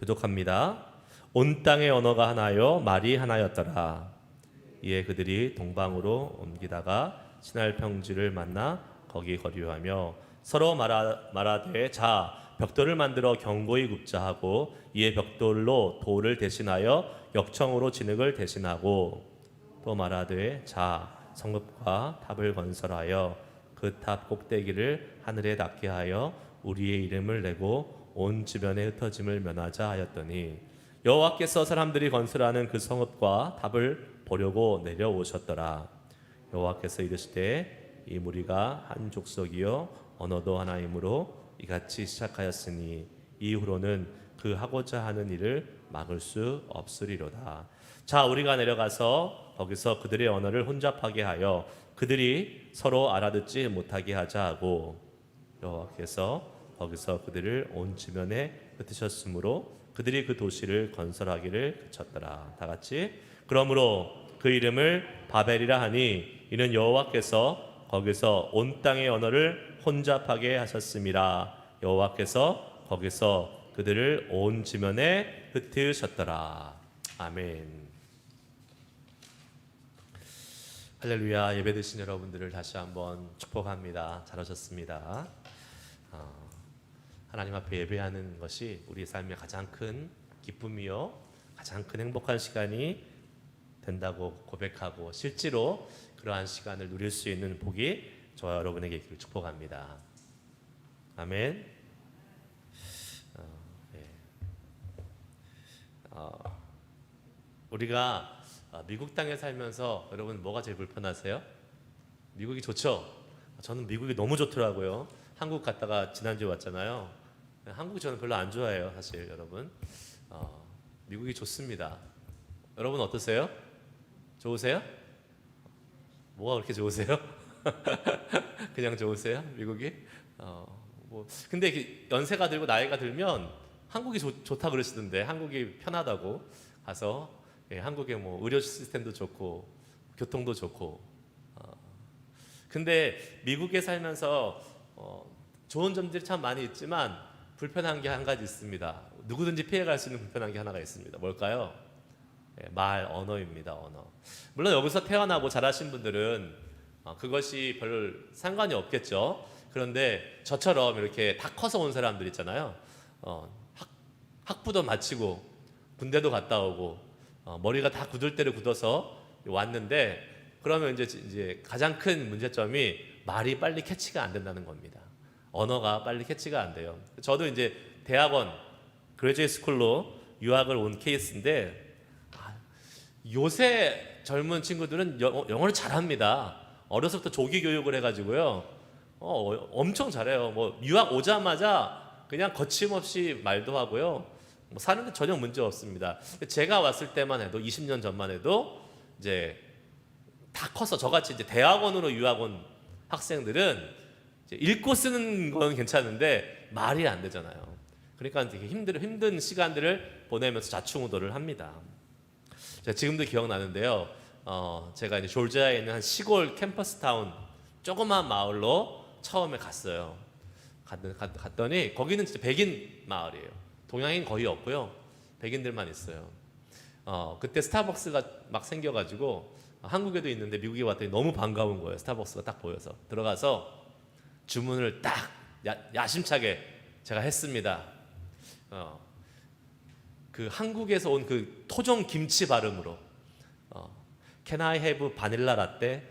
교독합니다. 온 땅의 언어가 하나요 말이 하나였더라. 이에 그들이 동방으로 옮기다가 신할 평지를 만나 거기 거류하며 서로 말하되 자 벽돌을 만들어 견고히 굽자 하고 이에 벽돌로 돌을 대신하여 역청으로 진흙을 대신하고 또 말하되 자 성읍과 탑을 건설하여 그 탑 꼭대기를 하늘에 닿게 하여 우리의 이름을 내고 온 주변에 흩어짐을 면하자 하였더니 여호와께서 사람들이 건설하는 그 성읍과 탑을 보려고 내려오셨더라. 여호와께서 이르시되 이 무리가 한 족속이요 언어도 하나이므로 이같이 시작하였으니 이후로는 그 하고자 하는 일을 막을 수 없으리로다. 자 우리가 내려가서 거기서 그들의 언어를 혼잡하게 하여 그들이 서로 알아듣지 못하게 하자 하고 여호와께서 거기서 그들을 온 주변에 흩으셨으므로 그들이 그 도시를 건설하기를 그쳤더라. 다 같이 그러므로 그 이름을 바벨이라 하니 이는 여호와께서 거기서 온 땅의 언어를 혼잡하게 하셨음이라. 여호와께서 거기서 그들을 온 지면에 흩으셨더라. 아멘. 할렐루야. 예배 드신 여러분들을 다시 한번 축복합니다. 잘하셨습니다. 하나님 앞에 예배하는 것이 우리 삶의 가장 큰 기쁨이요 가장 큰 행복한 시간이 된다고 고백하고 실제로 그러한 시간을 누릴 수 있는 복이 저와 여러분에게 있기를 축복합니다. 아멘. 우리가 미국 땅에 살면서 여러분 뭐가 제일 불편하세요? 미국이 좋죠? 저는 미국이 너무 좋더라고요. 한국 갔다가 지난주에 왔잖아요. 한국이 저는 별로 안 좋아해요, 사실 여러분. 미국이 좋습니다. 여러분 어떠세요? 좋으세요? 뭐가 그렇게 좋으세요? 그냥 좋으세요? 미국이? 근데 연세가 들고 나이가 들면 한국이 좋다 그러시던데 한국이 편하다고 가서 한국의 뭐 의료 시스템도 좋고 교통도 좋고 근데 미국에 살면서 좋은 점들이 참 많이 있지만 불편한 게 한 가지 있습니다. 누구든지 피해갈 수 있는 불편한 게 하나가 있습니다. 뭘까요? 말, 언어입니다. 언어. 물론 여기서 태어나고 자라신 분들은 그것이 별 상관이 없겠죠. 그런데 저처럼 이렇게 다 커서 온 사람들 있잖아요. 학부도 마치고 군대도 갔다 오고 머리가 다 굳을 대로 굳어서 왔는데 그러면 이제 가장 큰 문제점이 말이 빨리 캐치가 안 된다는 겁니다. 언어가 빨리 캐치가 안 돼요. 저도 이제 대학원 그레이지웨이 스쿨로 유학을 온 케이스인데 요새 젊은 친구들은 영어를 잘합니다. 어려서부터 조기 교육을 해가지고요. 엄청 잘해요. 뭐 유학 오자마자 그냥 거침없이 말도 하고요. 뭐 사는데 전혀 문제 없습니다. 제가 왔을 때만 해도 20년 전만 해도 이제 다 커서 저같이 이제 대학원으로 유학 온 학생들은 이제 읽고 쓰는 건 괜찮은데 말이 안 되잖아요. 그러니까 되게 힘든 시간들을 보내면서 좌충우돌을 합니다. 제가 지금도 기억나는데요. 제가 이제 조지아에 있는 한 시골 캠퍼스 타운 조그만 마을로 처음에 갔어요. 갔더니 거기는 진짜 백인 마을이에요. 동양인 거의 없고요. 백인들만 있어요. 그때 스타벅스가 막 생겨가지고 한국에도 있는데 미국에 왔더니 너무 반가운 거예요. 스타벅스가 딱 보여서 들어가서 주문을 딱 야심차게 제가 했습니다. 그 한국에서 온 그 토종 김치 발음으로 Can I have 바닐라 라떼?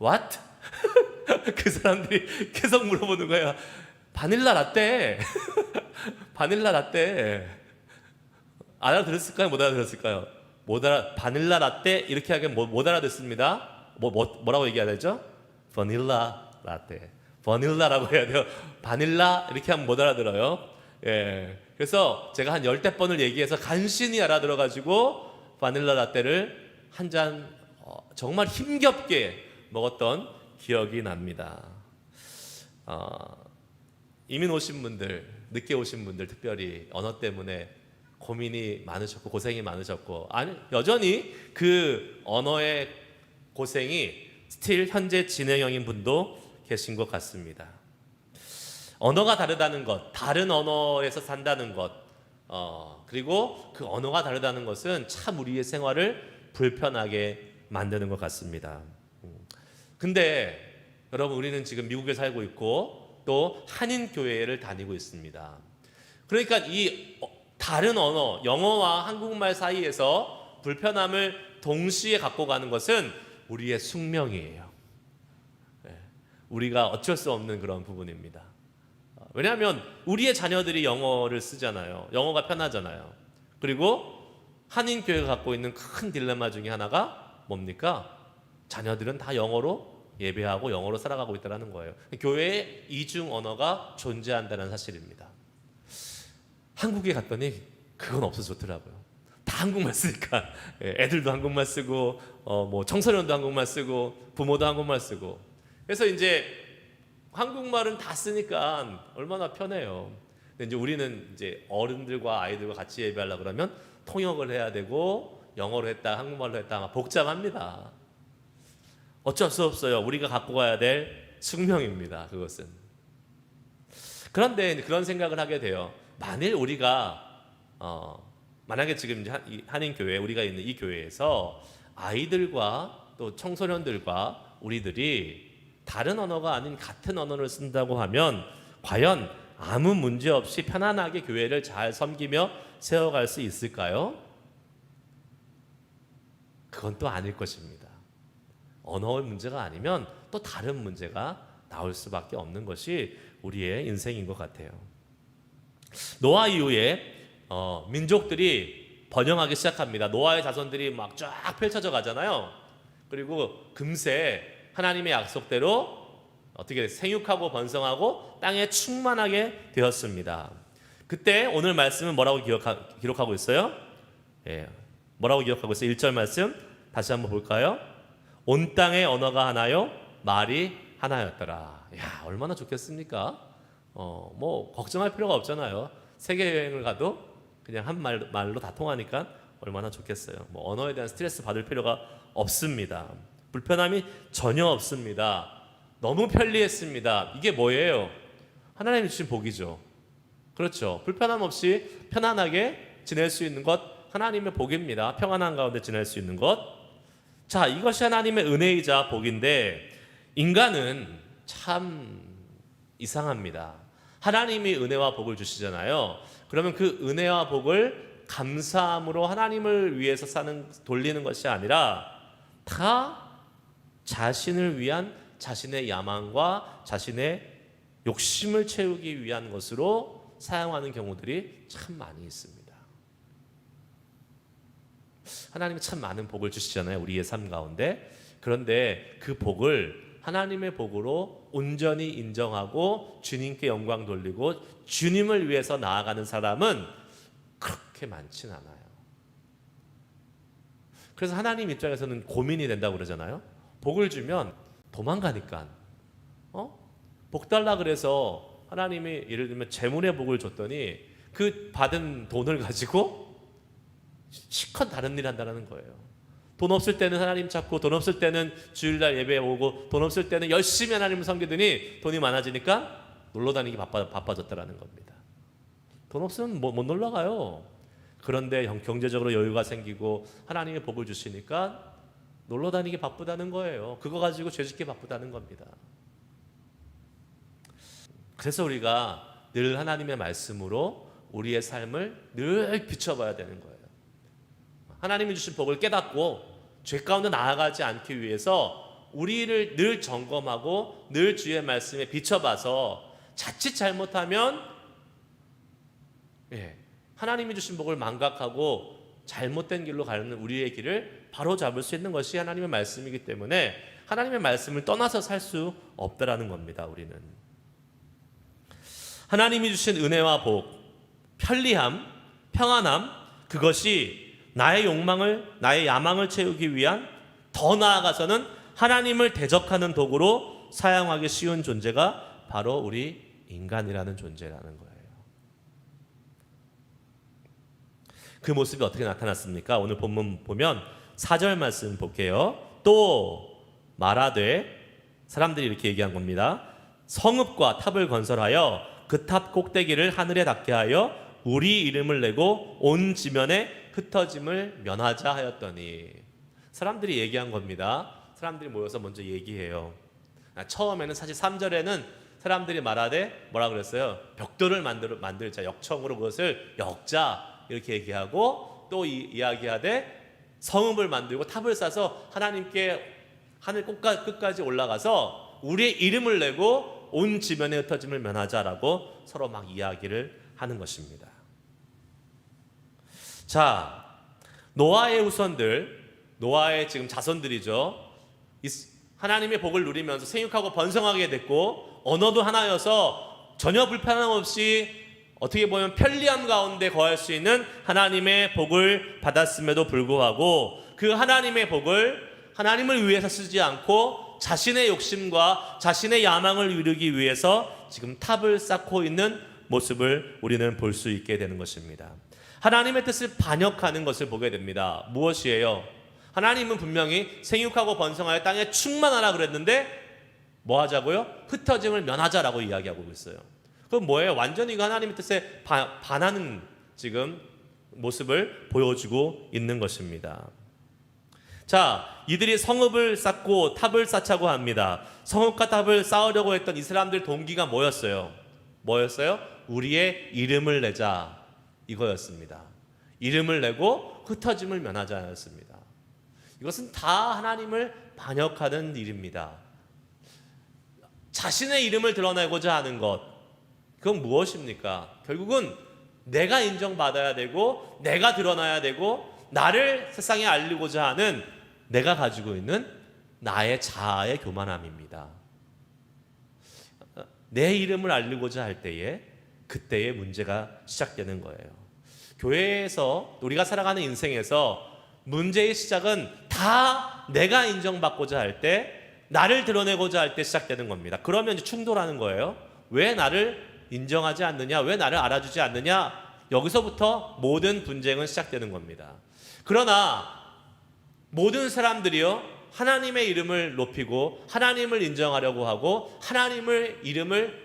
What? 그 사람들이 계속 물어보는 거예요. 바닐라 라떼. 바닐라 라떼. 알아들었을까요? 못 알아들었을까요? 바닐라 라떼 이렇게 하면 못 알아듣습니다. 뭐라고 얘기해야 되죠? 바닐라 라떼. 바닐라라고 해야 돼요. 바닐라 이렇게 하면 못 알아들어요. 예. 그래서 제가 한 10대번을 얘기해서 간신히 알아들어가지고 바닐라 라떼를 한 잔 정말 힘겹게 먹었던 기억이 납니다. 이민 오신 분들, 늦게 오신 분들 특별히 언어 때문에 고민이 많으셨고 고생이 많으셨고 여전히 그 언어의 고생이 스틸 현재 진행형인 분도 계신 것 같습니다. 언어가 다르다는 것, 다른 언어에서 산다는 것, 그리고 그 언어가 다르다는 것은 참 우리의 생활을 불편하게 만드는 것 같습니다. 근데 여러분, 우리는 지금 미국에 살고 있고 또 한인 교회를 다니고 있습니다. 그러니까 이 다른 언어, 영어와 한국말 사이에서 불편함을 동시에 갖고 가는 것은 우리의 숙명이에요. 우리가 어쩔 수 없는 그런 부분입니다. 왜냐하면 우리의 자녀들이 영어를 쓰잖아요. 영어가 편하잖아요. 그리고 한인교회가 갖고 있는 큰 딜레마 중에 하나가 뭡니까? 자녀들은 다 영어로 예배하고 영어로 살아가고 있다는 거예요. 교회에 이중 언어가 존재한다는 사실입니다. 한국에 갔더니 그건 없어졌더라고요. 다 한국말 쓰니까 애들도 한국말 쓰고 뭐 청소년도 한국말 쓰고 부모도 한국말 쓰고, 그래서 이제 한국말은 다 쓰니까 얼마나 편해요. 근데 이제 우리는 이제 어른들과 아이들과 같이 예배하려고 그러면 통역을 해야 되고 영어로 했다 한국말로 했다 막 복잡합니다. 어쩔 수 없어요. 우리가 갖고 가야 될 숙명입니다. 그것은. 그런데 그런 생각을 하게 돼요. 만일 우리가 만약에 지금 한인교회, 우리가 있는 이 교회에서 아이들과 또 청소년들과 우리들이 다른 언어가 아닌 같은 언어를 쓴다고 하면 과연 아무 문제 없이 편안하게 교회를 잘 섬기며 세워갈 수 있을까요? 그건 또 아닐 것입니다. 언어의 문제가 아니면 또 다른 문제가 나올 수밖에 없는 것이 우리의 인생인 것 같아요. 노아 이후에 민족들이 번영하기 시작합니다. 노아의 자손들이 막 쫙 펼쳐져 가잖아요. 그리고 금세 하나님의 약속대로 어떻게 생육하고 번성하고 땅에 충만하게 되었습니다. 그때 오늘 말씀은 뭐라고 기록하고 있어요? 뭐라고 기록하고 있어요? 1절 말씀 다시 한번 볼까요? 온 땅의 언어가 하나요, 말이 하나였더라. 야, 얼마나 좋겠습니까? 뭐 걱정할 필요가 없잖아요. 세계 여행을 가도 그냥 한 말로 다 통하니까 얼마나 좋겠어요. 뭐 언어에 대한 스트레스 받을 필요가 없습니다. 불편함이 전혀 없습니다. 너무 편리했습니다. 이게 뭐예요? 하나님이 주신 복이죠. 그렇죠. 불편함 없이 편안하게 지낼 수 있는 것, 하나님의 복입니다. 평안한 가운데 지낼 수 있는 것. 자, 이것이 하나님의 은혜이자 복인데 인간은 참 이상합니다. 하나님이 은혜와 복을 주시잖아요. 그러면 그 은혜와 복을 감사함으로 하나님을 위해서 돌리는 것이 아니라 다 자신을 위한 자신의 야망과 자신의 욕심을 채우기 위한 것으로 사용하는 경우들이 참 많이 있습니다. 하나님이 참 많은 복을 주시잖아요, 우리의 삶 가운데. 그런데 그 복을 하나님의 복으로 온전히 인정하고 주님께 영광 돌리고 주님을 위해서 나아가는 사람은 그렇게 많진 않아요. 그래서 하나님 입장에서는 고민이 된다고 그러잖아요. 복을 주면 도망가니까. 복 달라 그래서 하나님이 예를 들면 재물의 복을 줬더니 그 받은 돈을 가지고 실컷 다른 일 한다는 거예요. 돈 없을 때는 하나님 찾고, 돈 없을 때는 주일날 예배에 오고, 돈 없을 때는 열심히 하나님을 섬기더니 돈이 많아지니까 놀러 다니기 바빠졌다라는 겁니다. 돈 없으면 못 놀러 가요. 그런데 경제적으로 여유가 생기고 하나님의 복을 주시니까 놀러 다니기 바쁘다는 거예요. 그거 가지고 죄짓기 바쁘다는 겁니다. 그래서 우리가 늘 하나님의 말씀으로 우리의 삶을 늘 비춰봐야 되는 거예요. 하나님이 주신 복을 깨닫고 죄 가운데 나아가지 않기 위해서 우리를 늘 점검하고 늘 주의 말씀에 비춰봐서 자칫 잘못하면 하나님이 주신 복을 망각하고 잘못된 길로 가는 우리의 길을 바로 잡을 수 있는 것이 하나님의 말씀이기 때문에 하나님의 말씀을 떠나서 살 수 없다라는 겁니다. 우리는 하나님이 주신 은혜와 복, 편리함, 평안함, 그것이 나의 욕망을, 나의 야망을 채우기 위한, 더 나아가서는 하나님을 대적하는 도구로 사용하기 쉬운 존재가 바로 우리 인간이라는 존재라는 거예요. 그 모습이 어떻게 나타났습니까? 오늘 본문 보면 4절 말씀 볼게요. 또 말하되, 사람들이 이렇게 얘기한 겁니다. 성읍과 탑을 건설하여 그 탑 꼭대기를 하늘에 닿게 하여 우리 이름을 내고 온 지면에 흩어짐을 면하자 하였더니. 사람들이 얘기한 겁니다. 사람들이 모여서 먼저 얘기해요. 처음에는 사실 3절에는 사람들이 말하되 뭐라 그랬어요? 벽돌을 만들자, 역청으로 그것을 엮자 이렇게 얘기하고, 또 이야기하되 성읍을 만들고 탑을 쌓아서 하나님께 하늘 끝까지 올라가서 우리의 이름을 내고 온 지면에 흩어짐을 면하자라고 서로 막 이야기를 하는 것입니다. 자, 노아의 후손들, 노아의 지금 자손들이죠. 하나님의 복을 누리면서 생육하고 번성하게 됐고, 언어도 하나여서 전혀 불편함 없이 어떻게 보면 편리함 가운데 거할 수 있는 하나님의 복을 받았음에도 불구하고, 그 하나님의 복을 하나님을 위해서 쓰지 않고 자신의 욕심과 자신의 야망을 이루기 위해서 지금 탑을 쌓고 있는 모습을 우리는 볼 수 있게 되는 것입니다. 하나님의 뜻을 반역하는 것을 보게 됩니다. 무엇이에요? 하나님은 분명히 생육하고 번성하여 땅에 충만하라 그랬는데 뭐 하자고요? 흩어짐을 면하자라고 이야기하고 있어요. 그럼 뭐예요? 완전히 하나님의 뜻에 반하는 지금 모습을 보여주고 있는 것입니다. 자, 이들이 성읍을 쌓고 탑을 쌓자고 합니다. 성읍과 탑을 쌓으려고 했던 이 사람들 동기가 뭐였어요? 우리의 이름을 내자, 이거였습니다. 이름을 내고 흩어짐을 면하자였습니다. 이것은 다 하나님을 반역하는 일입니다. 자신의 이름을 드러내고자 하는 것, 그건 무엇입니까? 결국은 내가 인정받아야 되고 내가 드러나야 되고 나를 세상에 알리고자 하는 내가 가지고 있는 나의 자아의 교만함입니다. 내 이름을 알리고자 할 때에 그때의 문제가 시작되는 거예요. 교회에서 우리가 살아가는 인생에서 문제의 시작은 다 내가 인정받고자 할 때, 나를 드러내고자 할 때 시작되는 겁니다. 그러면 이제 충돌하는 거예요. 왜 나를 인정하지 않느냐? 왜 나를 알아주지 않느냐? 여기서부터 모든 분쟁은 시작되는 겁니다. 그러나 모든 사람들이요, 하나님의 이름을 높이고 하나님을 인정하려고 하고 하나님의 이름을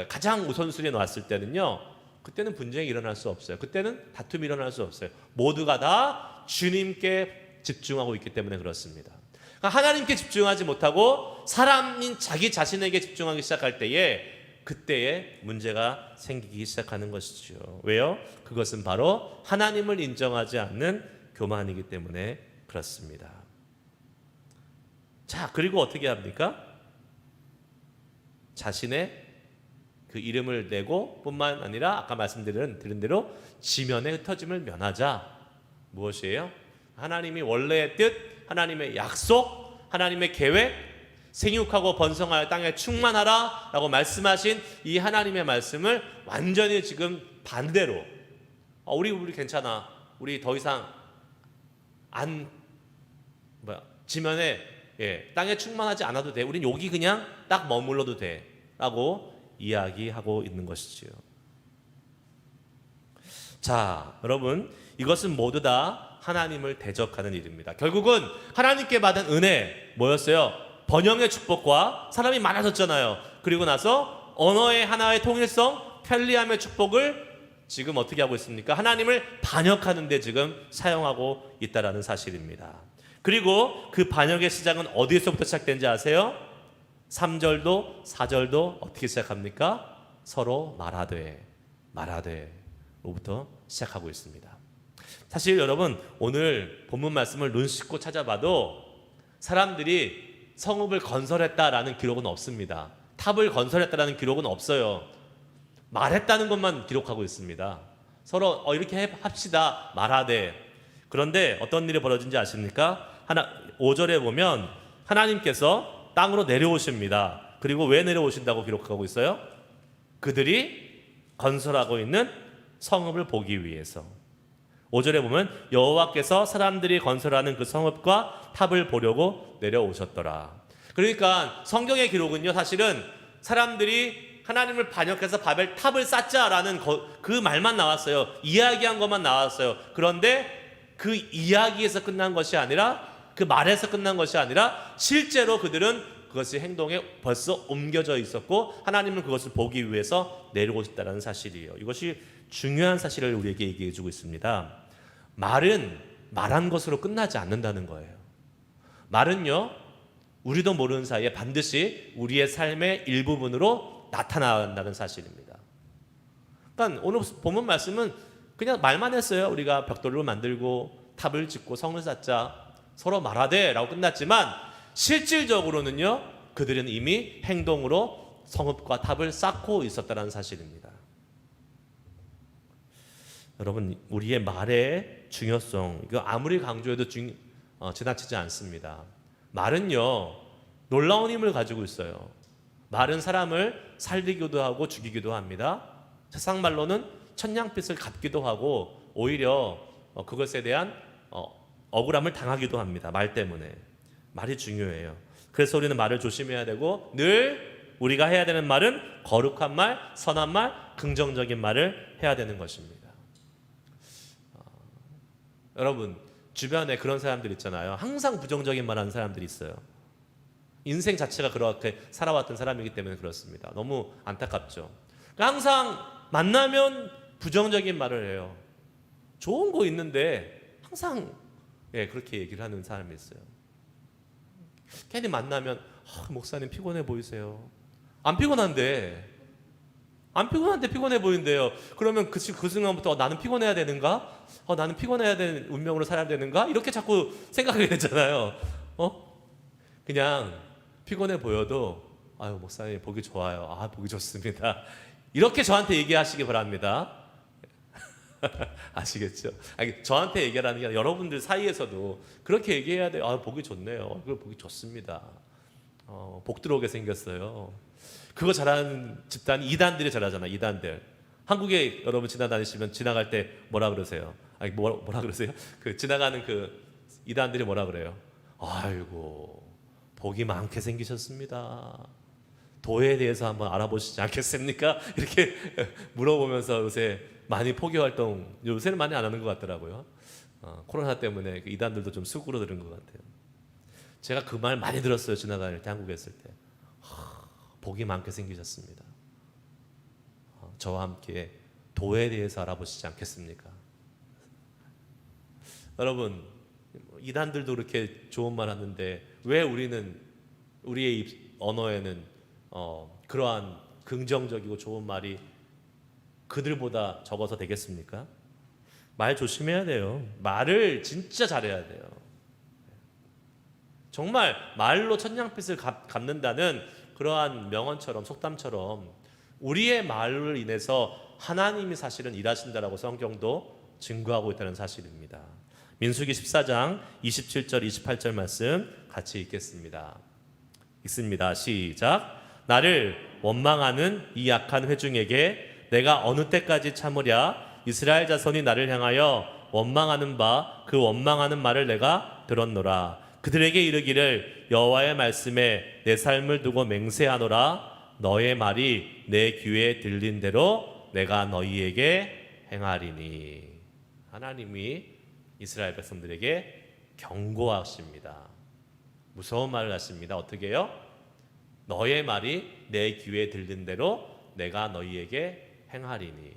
가장 우선순위에 놨을 때는요, 그때는 분쟁이 일어날 수 없어요. 그때는 다툼이 일어날 수 없어요. 모두가 다 주님께 집중하고 있기 때문에 그렇습니다. 그러니까 하나님께 집중하지 못하고 사람인 자기 자신에게 집중하기 시작할 때에 그때에 문제가 생기기 시작하는 것이죠. 왜요? 그것은 바로 하나님을 인정하지 않는 교만이기 때문에 그렇습니다. 자, 그리고 어떻게 합니까? 자신의 그 이름을 내고 뿐만 아니라 아까 말씀드린 대로 지면의 흩어짐을 면하자. 무엇이에요? 하나님이 원래의 뜻, 하나님의 약속, 하나님의 계획, 생육하고 번성하여 땅에 충만하라 라고 말씀하신 이 하나님의 말씀을 완전히 지금 반대로, 우리 괜찮아, 우리 더 이상 지면에 땅에 충만하지 않아도 돼, 우린 여기 그냥 딱 머물러도 돼 라고 이야기하고 있는 것이지요. 자, 여러분, 이것은 모두 다 하나님을 대적하는 일입니다. 결국은 하나님께 받은 은혜 뭐였어요? 번영의 축복과 사람이 많아졌잖아요. 그리고 나서 언어의 하나의 통일성, 편리함의 축복을 지금 어떻게 하고 있습니까? 하나님을 반역하는 데 지금 사용하고 있다는 사실입니다. 그리고 그 반역의 시작은 어디에서부터 시작된지 아세요? 3절도 4절도 어떻게 시작합니까? 서로 말하되로부터 시작하고 있습니다. 사실 여러분, 오늘 본문 말씀을 눈 씻고 찾아봐도 사람들이 성읍을 건설했다라는 기록은 없습니다. 탑을 건설했다라는 기록은 없어요. 말했다는 것만 기록하고 있습니다. 서로 이렇게 합시다 말하되. 그런데 어떤 일이 벌어진지 아십니까? 5절에 보면 하나님께서 땅으로 내려오십니다. 그리고 왜 내려오신다고 기록하고 있어요? 그들이 건설하고 있는 성읍을 보기 위해서. 5절에 보면 여호와께서 사람들이 건설하는 그 성읍과 탑을 보려고 내려오셨더라. 그러니까 성경의 기록은요, 사실은 사람들이 하나님을 반역해서 바벨 탑을 쌓자라는 그 말만 나왔어요. 이야기한 것만 나왔어요. 그런데 그 이야기에서 끝난 것이 아니라, 그 말에서 끝난 것이 아니라 실제로 그들은 그것이 행동에 벌써 옮겨져 있었고 하나님은 그것을 보기 위해서 내려오셨다는 사실이에요. 이것이 중요한 사실을 우리에게 얘기해 주고 있습니다. 말은 말한 것으로 끝나지 않는다는 거예요. 말은요, 우리도 모르는 사이에 반드시 우리의 삶의 일부분으로 나타난다는 사실입니다. 그러니까 오늘 본문 말씀은 그냥 말만 했어요. 우리가 벽돌을 만들고 탑을 짓고 성을 쌓자 서로 말하되 라고 끝났지만 실질적으로는요, 그들은 이미 행동으로 성읍과 탑을 쌓고 있었다는 사실입니다. 여러분, 우리의 말의 중요성, 이거 아무리 강조해도 지나치지 않습니다. 말은요, 놀라운 힘을 가지고 있어요. 말은 사람을 살리기도 하고 죽이기도 합니다. 세상 말로는 천냥빚을 갚기도 하고 오히려 그것에 대한 억울함을 당하기도 합니다. 말 때문에. 말이 중요해요. 그래서 우리는 말을 조심해야 되고 늘 우리가 해야 되는 말은 거룩한 말, 선한 말, 긍정적인 말을 해야 되는 것입니다. 여러분, 주변에 그런 사람들 있잖아요. 항상 부정적인 말 하는 사람들이 있어요. 인생 자체가 그렇게 살아왔던 사람이기 때문에 그렇습니다. 너무 안타깝죠. 항상 만나면 부정적인 말을 해요. 좋은 거 있는데 항상 그렇게 얘기를 하는 사람이 있어요. 괜히 만나면 목사님 피곤해 보이세요. 안 피곤한데 피곤해 보인대요. 그러면 그 순간부터 나는 피곤해야 되는가? 나는 피곤해야 되는 운명으로 살아야 되는가? 이렇게 자꾸 생각하게 되잖아요. 그냥 피곤해 보여도 아유 목사님 보기 좋아요. 보기 좋습니다. 이렇게 저한테 얘기하시기 바랍니다. 아시겠죠? 저한테 얘기하라는 게 아니라 여러분들 사이에서도 그렇게 얘기해야 돼요. 보기 좋네요. 그걸 보기 좋습니다. 복 들어오게 생겼어요. 그거 잘하는 집단이 이단들이 잘하잖아요. 이단들. 한국에 여러분 지나갈 때 뭐라 그러세요? 뭐라 그러세요? 지나가는 이단들이 뭐라 그래요? 아이고 복이 많게 생기셨습니다. 도에 대해서 한번 알아보시지 않겠습니까? 이렇게 물어보면서 요새 많이 포교 활동 요새는 많이 안 하는 것 같더라고요. 코로나 때문에 이단들도 좀 수그러드는 것 같아요. 제가 그 말 많이 들었어요. 지나갈 때 한국에 있을 때. 복이 많게 생기셨습니다. 저와 함께 도에 대해서 알아보시지 않겠습니까? 여러분, 이단들도 그렇게 좋은 말 하는데 왜 우리의 언어에는 그러한 긍정적이고 좋은 말이 그들보다 적어서 되겠습니까? 말 조심해야 돼요. 말을 진짜 잘해야 돼요. 정말 말로 천냥빚을 갚는다는 그러한 명언처럼 속담처럼 우리의 말로 인해서 하나님이 사실은 일하신다라고 성경도 증거하고 있다는 사실입니다. 민수기 14장 27절 28절 말씀 같이 읽겠습니다. 읽습니다. 시작. 나를 원망하는 이 약한 회중에게 내가 어느 때까지 참으랴? 이스라엘 자손이 나를 향하여 원망하는 바 그 원망하는 말을 내가 들었노라. 그들에게 이르기를 여호와의 말씀에 내 삶을 두고 맹세하노라. 너의 말이 내 귀에 들린 대로 내가 너희에게 행하리니. 하나님이 이스라엘 백성들에게 경고하십니다. 무서운 말을 하십니다. 어떻게 해요? 너의 말이 내 귀에 들린 대로 내가 너희에게 행하리니.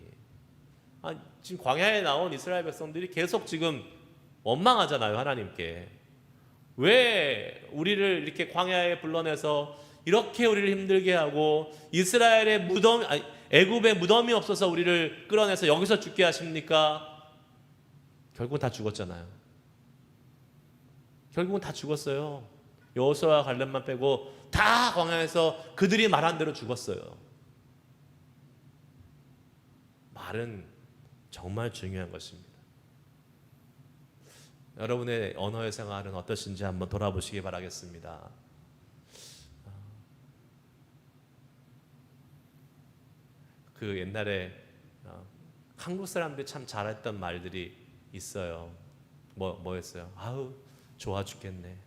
지금 광야에 나온 이스라엘 백성들이 계속 지금 원망하잖아요. 하나님께. 왜 우리를 이렇게 광야에 불러내서 이렇게 우리를 힘들게 하고 이스라엘의 애굽에 무덤이 없어서 우리를 끌어내서 여기서 죽게 하십니까? 결국은 다 죽었잖아요. 결국은 다 죽었어요. 여호수아와 갈렙만 빼고 다 광야에서 그들이 말한 대로 죽었어요. 말은 정말 중요한 것입니다. 여러분의 언어의 생활은 어떠신지 한번 돌아보시기 바라겠습니다. 옛날에 한국 사람들이 참 잘했던 말들이 있어요. 뭐였어요? 아우 좋아 죽겠네.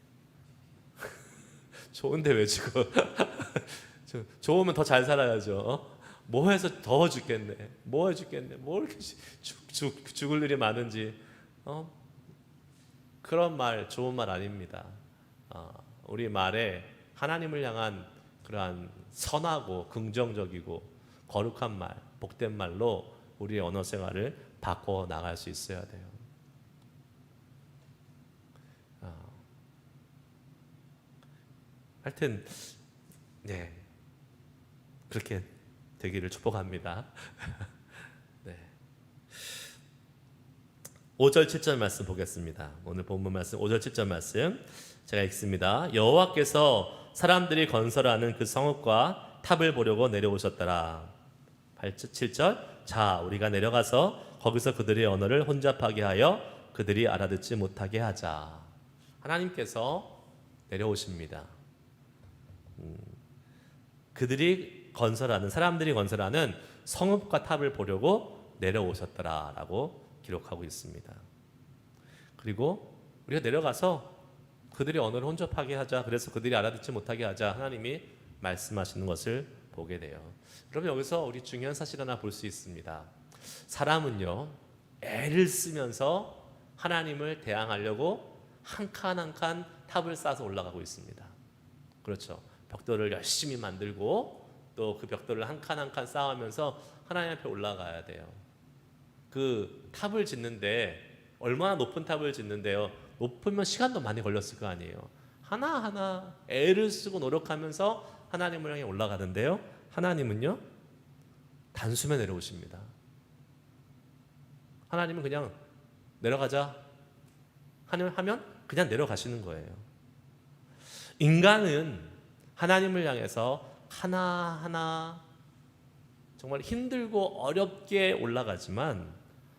좋은데 왜 죽어? 좋으면 더 잘 살아야죠. 뭐 해서 더 죽겠네. 뭐 해 죽겠네. 뭐 이렇게 죽을 일이 많은지. 그런 말 좋은 말 아닙니다. 우리 말에 하나님을 향한 그러한 선하고 긍정적이고 거룩한 말, 복된 말로 우리의 언어 생활을 바꿔 나갈 수 있어야 돼요. 하여튼 네, 그렇게 되기를 축복합니다. 네. 5절 7절 말씀 보겠습니다. 오늘 본문 말씀 5절 7절 말씀 제가 읽습니다. 여호와께서 사람들이 건설하는 그 성읍과 탑을 보려고 내려오셨더라. 8절 7절 자 우리가 내려가서 거기서 그들의 언어를 혼잡하게 하여 그들이 알아듣지 못하게 하자. 하나님께서 내려오십니다. 그들이 건설하는 사람들이 건설하는 성읍과 탑을 보려고 내려오셨더라라고 기록하고 있습니다. 그리고 우리가 내려가서 그들의 언어를 혼잡하게 하자. 그래서 그들이 알아듣지 못하게 하자. 하나님이 말씀하시는 것을 보게 돼요. 그러면 여기서 우리 중요한 사실 하나 볼 수 있습니다. 사람은요 애를 쓰면서 하나님을 대항하려고 한 칸 한 칸 탑을 쌓아서 올라가고 있습니다. 그렇죠. 벽돌을 열심히 만들고 또 그 벽돌을 한 칸 한 칸 쌓으면서 하나님 앞에 올라가야 돼요. 그 탑을 짓는데 얼마나 높은 탑을 짓는데요. 높으면 시간도 많이 걸렸을 거 아니에요. 하나하나 애를 쓰고 노력하면서 하나님을 향해 올라가는데요. 하나님은요 단숨에 내려오십니다. 하나님은 그냥 내려가자 하면 그냥 내려가시는 거예요. 인간은 하나님을 향해서 하나하나 정말 힘들고 어렵게 올라가지만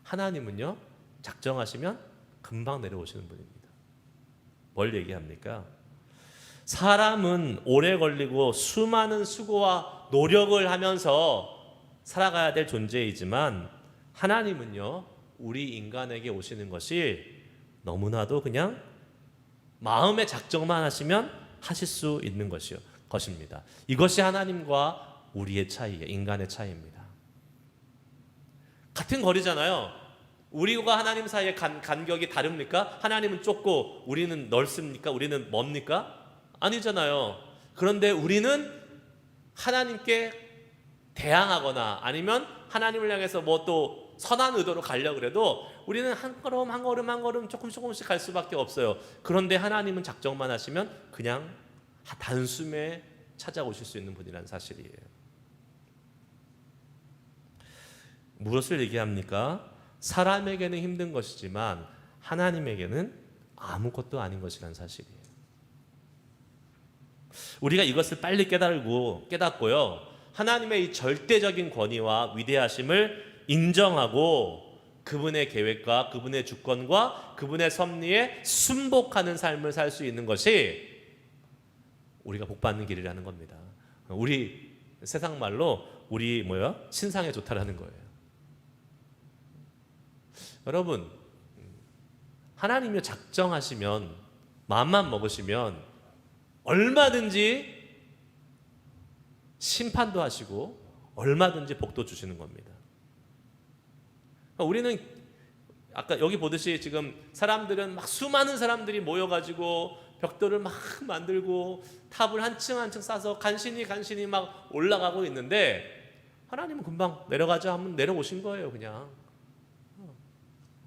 하나님은요 작정하시면 금방 내려오시는 분입니다. 뭘 얘기합니까? 사람은 오래 걸리고 수많은 수고와 노력을 하면서 살아가야 될 존재이지만 하나님은요 우리 인간에게 오시는 것이 너무나도 그냥 마음의 작정만 하시면 하실 수 있는 것입니다. 이것이 하나님과 우리의 차이예요. 인간의 차이입니다. 같은 거리잖아요. 우리와 하나님 사이의 간격이 다릅니까? 하나님은 좁고 우리는 넓습니까? 우리는 멉니까? 아니잖아요. 그런데 우리는 하나님께 대항하거나 아니면 하나님을 향해서 뭐 또 선한 의도로 가려고 해도 우리는 한 걸음 한 걸음 한 걸음 조금씩 갈 수밖에 없어요. 그런데 하나님은 작정만 하시면 그냥 단숨에 찾아오실 수 있는 분이라는 사실이에요. 무엇을 얘기합니까? 사람에게는 힘든 것이지만 하나님에게는 아무것도 아닌 것이라는 사실이에요. 우리가 이것을 빨리 깨닫고요. 하나님의 이 절대적인 권위와 위대하심을 인정하고 그분의 계획과 그분의 주권과 그분의 섭리에 순복하는 삶을 살 수 있는 것이 우리가 복받는 길이라는 겁니다. 우리 세상 말로 우리 신상에 좋다라는 거예요. 여러분 하나님이 작정하시면 마음만 먹으시면 얼마든지 심판도 하시고 얼마든지 복도 주시는 겁니다. 우리는 아까 여기 보듯이 지금 사람들은 막 수많은 사람들이 모여가지고 벽돌을 막 만들고 탑을 한 층 한 층 쌓아서 간신히 막 올라가고 있는데 하나님은 금방 내려가자 하면 내려오신 거예요. 그냥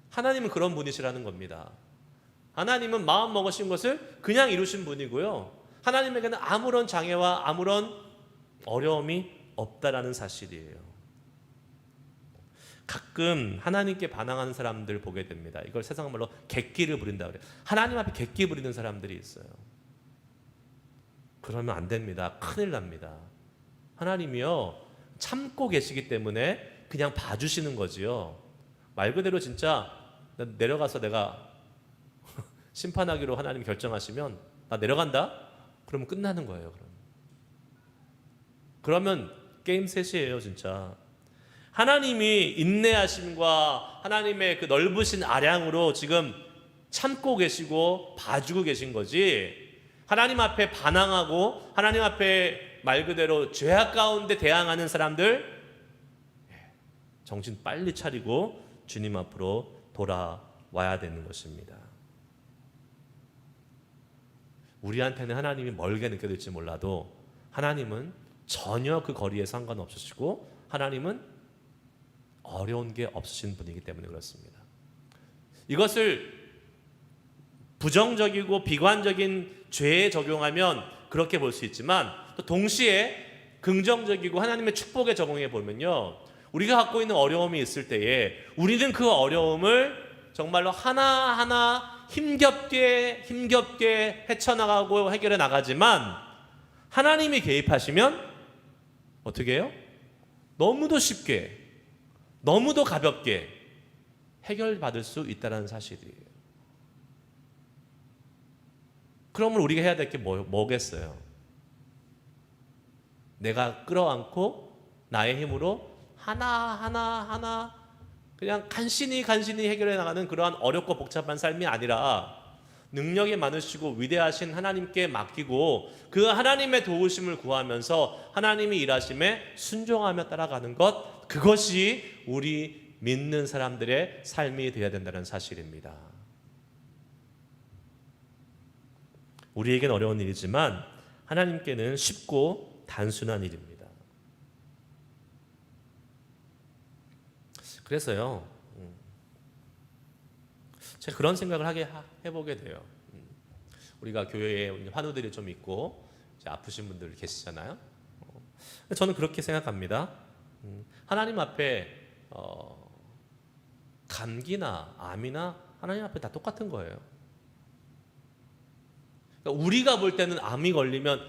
하나님은 그런 분이시라는 겁니다. 하나님은 마음 먹으신 것을 그냥 이루신 분이고요. 하나님에게는 아무런 장애와 아무런 어려움이 없다라는 사실이에요. 가끔 하나님께 반항하는 사람들 보게 됩니다. 이걸 세상 말로 객기를 부린다 그래요. 하나님 앞에 객기 부리는 사람들이 있어요. 그러면 안 됩니다. 큰일 납니다. 하나님이요 참고 계시기 때문에 그냥 봐주시는 거지요. 말 그대로 진짜 내려가서 내가 심판하기로 하나님 결정하시면 나 내려간다? 그러면 끝나는 거예요. 그러면 게임 셋이에요 진짜. 하나님이 인내하심과 하나님의 그 넓으신 아량으로 지금 참고 계시고 봐주고 계신 거지, 하나님 앞에 반항하고 하나님 앞에 말 그대로 죄악 가운데 대항하는 사람들 정신 빨리 차리고 주님 앞으로 돌아와야 되는 것입니다. 우리한테는 하나님이 멀게 느껴질지 몰라도 하나님은 전혀 그 거리에 상관없으시고 하나님은 어려운 게 없으신 분이기 때문에 그렇습니다. 이것을 부정적이고 비관적인 죄에 적용하면 그렇게 볼 수 있지만 또 동시에 긍정적이고 하나님의 축복에 적용해 보면요, 우리가 갖고 있는 어려움이 있을 때에 우리는 그 어려움을 정말로 하나하나 힘겹게 헤쳐나가고 해결해 나가지만 하나님이 개입하시면 어떻게 해요? 너무도 쉽게, 너무도 가볍게 해결받을 수 있다는 사실이에요. 그러면 우리가 해야 될 게 뭐겠어요? 내가 끌어안고 나의 힘으로 하나하나 그냥 간신히 해결해 나가는 그러한 어렵고 복잡한 삶이 아니라 능력이 많으시고 위대하신 하나님께 맡기고 그 하나님의 도우심을 구하면서 하나님이 일하심에 순종하며 따라가는 것, 그것이 우리 믿는 사람들의 삶이 되어야 된다는 사실입니다. 우리에겐 어려운 일이지만 하나님께는 쉽고 단순한 일입니다. 그래서요, 제가 그런 생각을 해보게 돼요. 우리가 교회에 환우들이 좀 있고 아프신 분들 계시잖아요. 저는 그렇게 생각합니다. 하나님 앞에 감기나 암이나 하나님 앞에 다 똑같은 거예요. 그러니까 우리가 볼 때는 암이 걸리면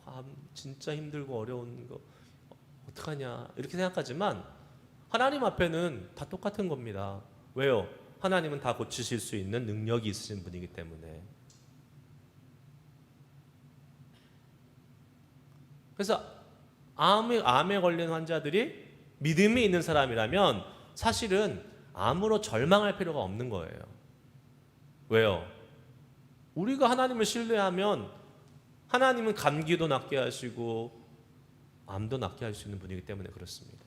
암 진짜 힘들고 어려운 거 어떡하냐 이렇게 생각하지만 하나님 앞에는 다 똑같은 겁니다. 왜요? 하나님은 다 고치실 수 있는 능력이 있으신 분이기 때문에. 그래서 암에 걸린 환자들이 믿음이 있는 사람이라면 사실은 암으로 절망할 필요가 없는 거예요. 왜요? 우리가 하나님을 신뢰하면 하나님은 감기도 낫게 하시고 암도 낫게 할 수 있는 분이기 때문에 그렇습니다.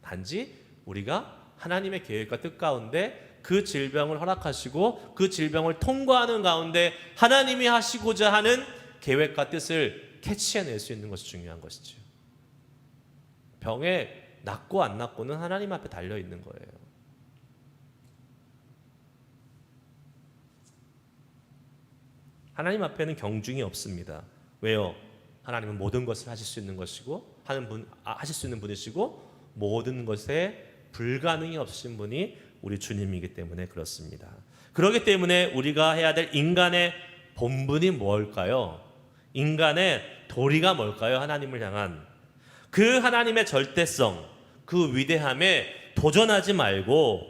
단지 우리가 하나님의 계획과 뜻 가운데 그 질병을 허락하시고 그 질병을 통과하는 가운데 하나님이 하시고자 하는 계획과 뜻을 캐치해낼 수 있는 것이 중요한 것이죠. 병에 낫고 안 낫고는 하나님 앞에 달려 있는 거예요. 하나님 앞에는 경중이 없습니다. 왜요? 하나님은 모든 것을 하실 수 있는 것이고 하실 수 있는 분이시고 모든 것에 불가능이 없으신 분이 우리 주님이기 때문에 그렇습니다. 그렇기 때문에 우리가 해야 될 인간의 본분이 뭘까요? 인간의 도리가 뭘까요? 하나님을 향한 그 하나님의 절대성, 그 위대함에 도전하지 말고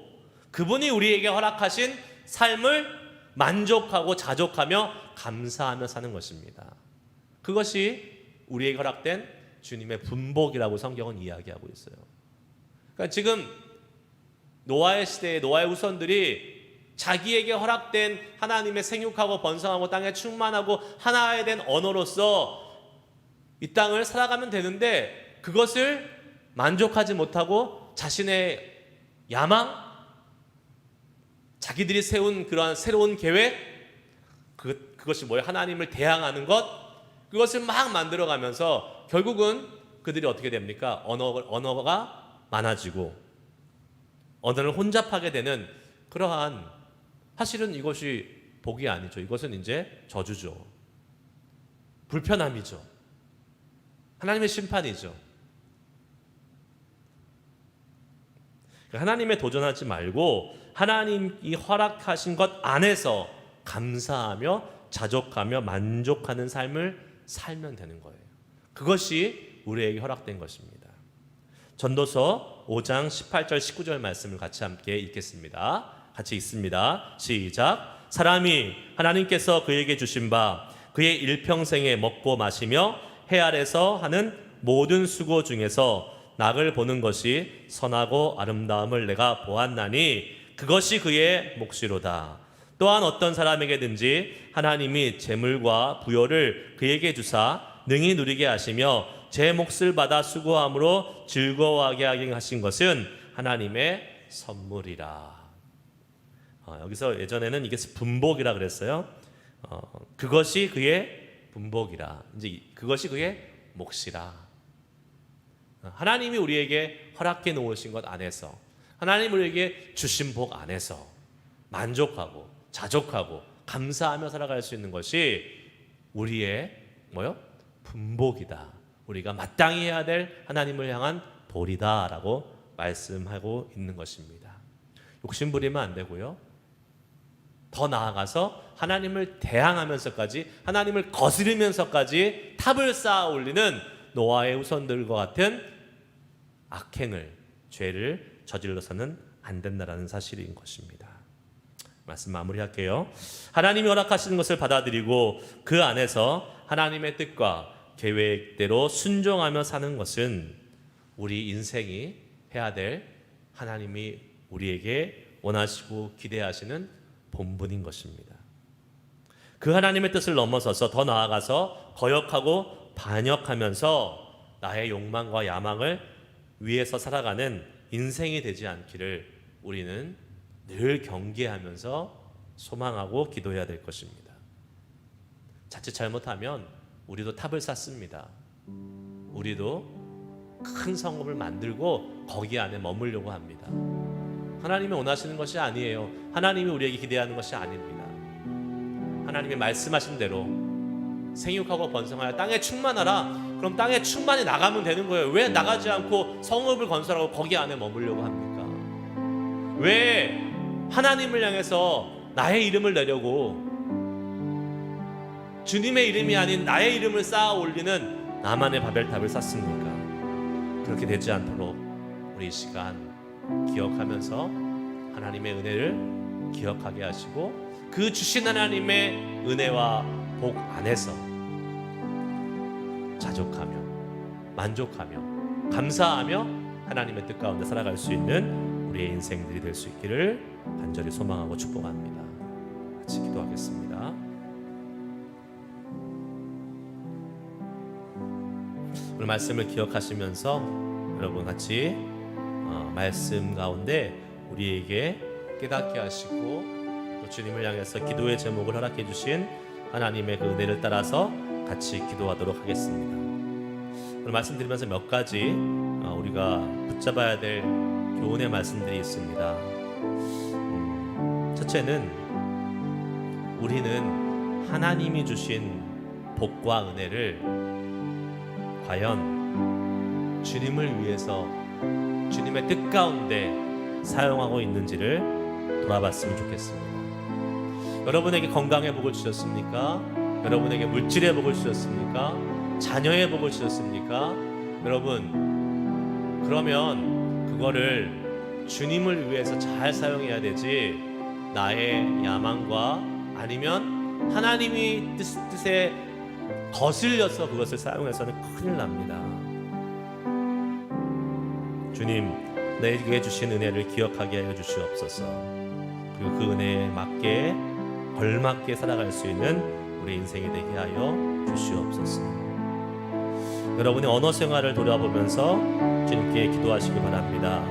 그분이 우리에게 허락하신 삶을 만족하고 자족하며 감사하며 사는 것입니다. 그것이 우리에게 허락된 주님의 분복이라고 성경은 이야기하고 있어요. 그러니까 지금 노아의 시대에 노아의 후손들이 자기에게 허락된 하나님의 생육하고 번성하고 땅에 충만하고 하나에 된 언어로서 이 땅을 살아가면 되는데 그것을 만족하지 못하고 자신의 야망, 자기들이 세운 그러한 새로운 계획, 그것이 뭐예요? 하나님을 대항하는 것, 그것을 막 만들어가면서 결국은 그들이 어떻게 됩니까? 언어가 많아지고 언어를 혼잡하게 되는 그러한, 사실은 이것이 복이 아니죠. 이것은 이제 저주죠. 불편함이죠. 하나님의 심판이죠. 하나님에 도전하지 말고 하나님이 허락하신 것 안에서 감사하며 자족하며 만족하는 삶을 살면 되는 거예요. 그것이 우리에게 허락된 것입니다. 전도서 5장 18절 19절 말씀을 같이 함께 읽겠습니다. 같이 읽습니다. 시작. 사람이 하나님께서 그에게 주신 바 그의 일평생에 먹고 마시며 해 아래서 하는 모든 수고 중에서 낙을 보는 것이 선하고 아름다움을 내가 보았나니 그것이 그의 몫이로다. 또한 어떤 사람에게든지 하나님이 재물과 부요를 그에게 주사 능히 누리게 하시며 제 몫을 받아 수고함으로 즐거워하게 하신 것은 하나님의 선물이라. 여기서 예전에는 이게 분복이라 그랬어요. 그것이 그의 분복이라. 이제 그것이 그의 몫이라. 하나님이 우리에게 허락해 놓으신 것 안에서, 하나님 우리에게 주신 복 안에서 만족하고 자족하고 감사하며 살아갈 수 있는 것이 우리의 분복이다. 우리가 마땅히 해야 될 하나님을 향한 도리다라고 말씀하고 있는 것입니다. 욕심 부리면 안 되고요. 더 나아가서 하나님을 대항하면서까지, 하나님을 거스르면서까지 탑을 쌓아 올리는 노아의 후손들과 같은 악행을, 죄를 저질러서는 안 된다라는 사실인 것입니다. 말씀 마무리할게요. 하나님이 허락하시는 것을 받아들이고 그 안에서 하나님의 뜻과 계획대로 순종하며 사는 것은 우리 인생이 해야 될, 하나님이 우리에게 원하시고 기대하시는 본분인 것입니다. 그 하나님의 뜻을 넘어서서 더 나아가서 거역하고 반역하면서 나의 욕망과 야망을 위해서 살아가는 인생이 되지 않기를 우리는 늘 경계하면서 소망하고 기도해야 될 것입니다. 자칫 잘못하면 우리도 탑을 쌓습니다. 우리도 큰 성읍을 만들고 거기 안에 머물려고 합니다. 하나님이 원하시는 것이 아니에요. 하나님이 우리에게 기대하는 것이 아닙니다. 하나님이 말씀하신 대로 생육하고 번성하여 땅에 충만하라. 그럼 땅에 충만히 나가면 되는 거예요. 왜 나가지 않고 성읍을 건설하고 거기 안에 머물려고 합니까? 왜 하나님을 향해서 나의 이름을 내려고 주님의 이름이 아닌 나의 이름을 쌓아 올리는 나만의 바벨탑을 쌓습니까? 그렇게 되지 않도록 우리 이 시간 기억하면서 하나님의 은혜를 기억하게 하시고 그 주신 하나님의 은혜와 복 안에서 자족하며 만족하며 감사하며 하나님의 뜻 가운데 살아갈 수 있는 우리의 인생들이 될 수 있기를 간절히 소망하고 축복합니다. 같이 기도하겠습니다. 오늘 말씀을 기억하시면서 여러분 같이 말씀 가운데 우리에게 깨닫게 하시고 또 주님을 향해서 기도의 제목을 허락해 주신 하나님의 그 은혜를 따라서 같이 기도하도록 하겠습니다. 오늘 말씀드리면서 몇 가지 우리가 붙잡아야 될 교훈의 말씀들이 있습니다. 첫째는 우리는 하나님이 주신 복과 은혜를 과연 주님을 위해서 주님의 뜻 가운데 사용하고 있는지를 돌아봤으면 좋겠습니다. 여러분에게 건강의 복을 주셨습니까? 여러분에게 물질의 복을 주셨습니까? 자녀의 복을 주셨습니까? 여러분, 그러면 그거를 주님을 위해서 잘 사용해야 되지 나의 야망과 아니면 하나님이 뜻에 거슬려서 그것을 사용해서는 큰일 납니다. 주님, 내게 주신 은혜를 기억하게 하여 주시옵소서. 그리고 그 은혜에 맞게 걸맞게 살아갈 수 있는 우리 인생이 되게 하여 주시옵소서. 여러분의 언어 생활을 돌아보면서 주님께 기도하시기 바랍니다.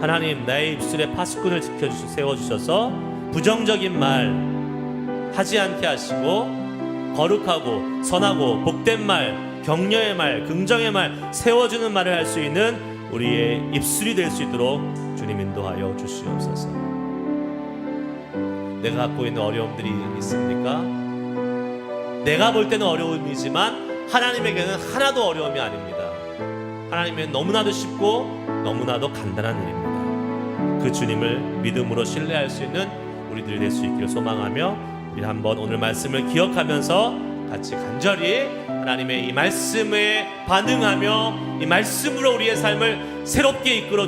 하나님, 나의 입술에 파수꾼을 세워주셔서 부정적인 말 하지 않게 하시고 거룩하고 선하고 복된 말, 격려의 말, 긍정의 말, 세워주는 말을 할 수 있는 우리의 입술이 될 수 있도록 주님 인도하여 주시옵소서. 내가 갖고 있는 어려움들이 있습니까? 내가 볼 때는 어려움이지만 하나님에게는 하나도 어려움이 아닙니다. 하나님은 너무나도 쉽고 너무나도 간단한 일입니다. 그 주님을 믿음으로 신뢰할 수 있는 우리들이 될 수 있기를 소망하며 우리 한번 오늘 말씀을 기억하면서 같이 간절히 하나님의 이 말씀에 반응하며 이 말씀으로 우리의 삶을 새롭게 이끌어